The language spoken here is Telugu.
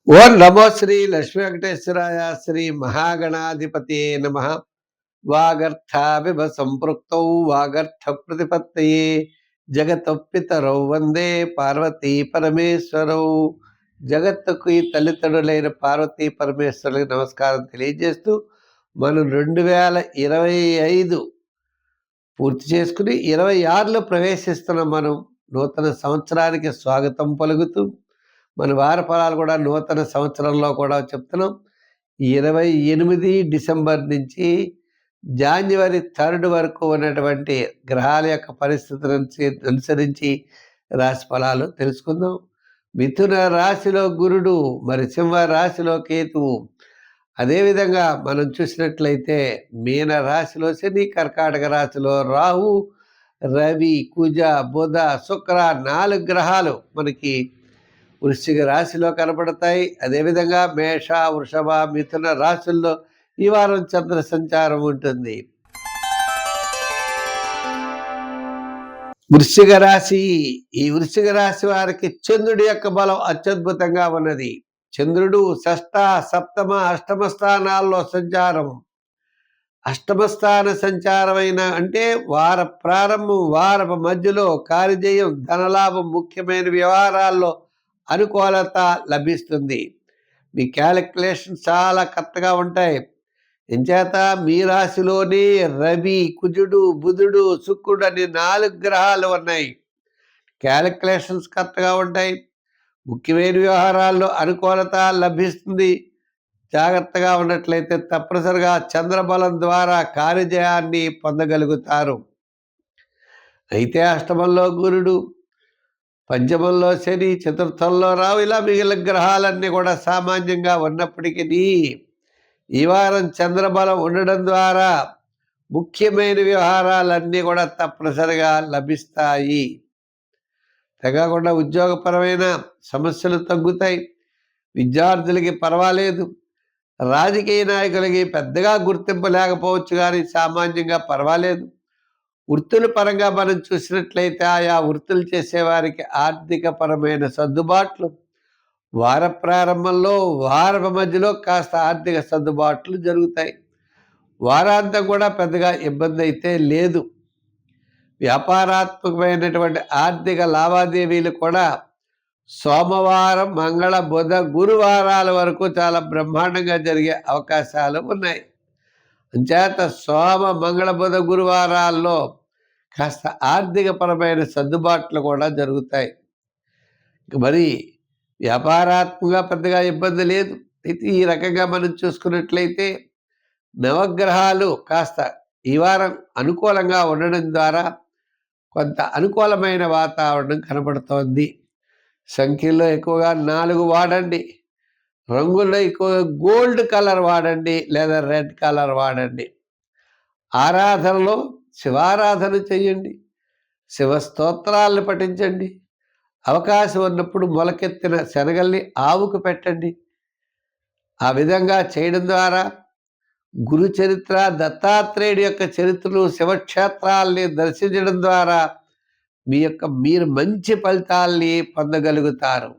ఓం నమో శ్రీ లక్ష్మీ వెంకటేశ్వరాయ శ్రీ మహాగణాధిపతియే నమః. వాగర్థావివ సంపృక్తౌ వాగర్థ ప్రతిపత్తయే జగతః పితరౌ వందే పార్వతీ పరమేశ్వరౌ. జగత్తుకు ఈ తల్లిదండ్రులైన పార్వతీ పరమేశ్వరులకు నమస్కారం తెలియజేస్తూ మనం 2025 పూర్తి చేసుకుని 26లో ప్రవేశిస్తున్న మనం నూతన సంవత్సరానికి స్వాగతం పలుకుతూ మన వార ఫలాలు కూడా నూతన సంవత్సరంలో కూడా చెప్తున్నాం. 28 డిసెంబర్ నుంచి జాన్యువరి 3 వరకు ఉన్నటువంటి గ్రహాల యొక్క పరిస్థితులను అనుసరించి రాశి ఫలాలు తెలుసుకుందాం. మిథున రాశిలో గురుడు, మరి సింహ రాశిలో కేతువు, అదేవిధంగా మనం చూసినట్లయితే మీన రాశిలో శని, కర్కాటక రాశిలో రాహు, రవి, కుజ, బుధ, శుక్ర 4 గ్రహాలు మనకి వృశ్చిక రాశిలో కనపడతాయి. అదేవిధంగా మేష, వృషభ, మిథున రాశుల్లో ఈ వారం చంద్ర సంచారం ఉంటుంది. వృశ్చిక రాశి, ఈ వృశ్చిక రాశి వారికి చంద్రుడి యొక్క బలం అత్యద్భుతంగా ఉన్నది. చంద్రుడు షష్ఠ, సప్తమ, అష్టమ స్థానాల్లో సంచారం. అష్టమ స్థాన సంచారమైన అంటే వార ప్రారంభం, వారపు మధ్యలో కార్యజయం, ధనలాభం, ముఖ్యమైన వ్యవహారాల్లో అనుకూలత లభిస్తుంది. మీ క్యాలిక్యులేషన్ చాలా కరెక్ట్గా ఉంటాయి. ఎంచేత మీ రాశిలోనే రవి, కుజుడు, బుధుడు, శుక్రుడు అని 4 గ్రహాలు ఉన్నాయి. క్యాలిక్యులేషన్స్ కరెక్ట్గా ఉంటాయి. ముఖ్యమైన వ్యవహారాల్లో అనుకూలత లభిస్తుంది. జాగ్రత్తగా ఉన్నట్లయితే తప్పనిసరిగా చంద్రబలం ద్వారా కార్యజయాన్ని పొందగలుగుతారు. అయితే అష్టమంలో గురుడు, పంచమంలో శని, చతుర్థంలో రావు, ఇలా మిగిలిన గ్రహాలన్నీ కూడా సామాన్యంగా ఉన్నప్పటికీ ఈ వారం చంద్రబలం ఉండడం ద్వారా ముఖ్యమైన వ్యవహారాలన్నీ కూడా తప్పనిసరిగా లభిస్తాయి. తెగకుండా ఉద్యోగపరమైన సమస్యలు తగ్గుతాయి. విద్యార్థులకి పర్వాలేదు. రాజకీయ నాయకులకి పెద్దగా గుర్తింపు లేకపోవచ్చు, కానీ సామాన్యంగా పర్వాలేదు. వృత్తుల పరంగా మనం చూసినట్లయితే ఆయా వృత్తులు చేసేవారికి ఆర్థిక పరమైన సర్దుబాట్లు, వార ప్రారంభంలో వారపు మధ్యలో కాస్త ఆర్థిక సర్దుబాట్లు జరుగుతాయి. వారాంతం కూడా పెద్దగా ఇబ్బంది అయితే లేదు. వ్యాపారాత్మకమైనటువంటి ఆర్థిక లావాదేవీలు కూడా సోమవారం, మంగళ, బుధ, గురువారాల వరకు చాలా బ్రహ్మాండంగా జరిగే అవకాశాలు ఉన్నాయి. అంచేత సోమ, మంగళ, బుధ, గురువారాల్లో కాస్త ఆర్థికపరమైన సర్దుబాట్లు కూడా జరుగుతాయి. మరి వ్యాపారాత్మకంగా పెద్దగా ఇబ్బంది లేదు. అయితే ఈ రకంగా మనం చూసుకున్నట్లయితే నవగ్రహాలు కాస్త ఈ వారం అనుకూలంగా ఉండడం ద్వారా కొంత అనుకూలమైన వాతావరణం కనబడుతోంది. సంఖ్యలో ఎక్కువగా 4 వాడండి. రంగుల్లో ఎక్కువగా గోల్డ్ కలర్ వాడండి, లేదా రెడ్ కలర్ వాడండి. ఆరాధనలో శివారాధన చెయ్యండి. శివ స్తోత్రాలను పఠించండి. అవకాశం ఉన్నప్పుడు మొలకెత్తిన శనగల్ని ఆవుకు పెట్టండి. ఆ విధంగా చేయడం ద్వారా గురు చరిత్ర, దత్తాత్రేయుడి యొక్క చరిత్రలు, శివక్షేత్రాల్ని దర్శించడం ద్వారా మీరు మంచి ఫలితాల్ని పొందగలుగుతారు.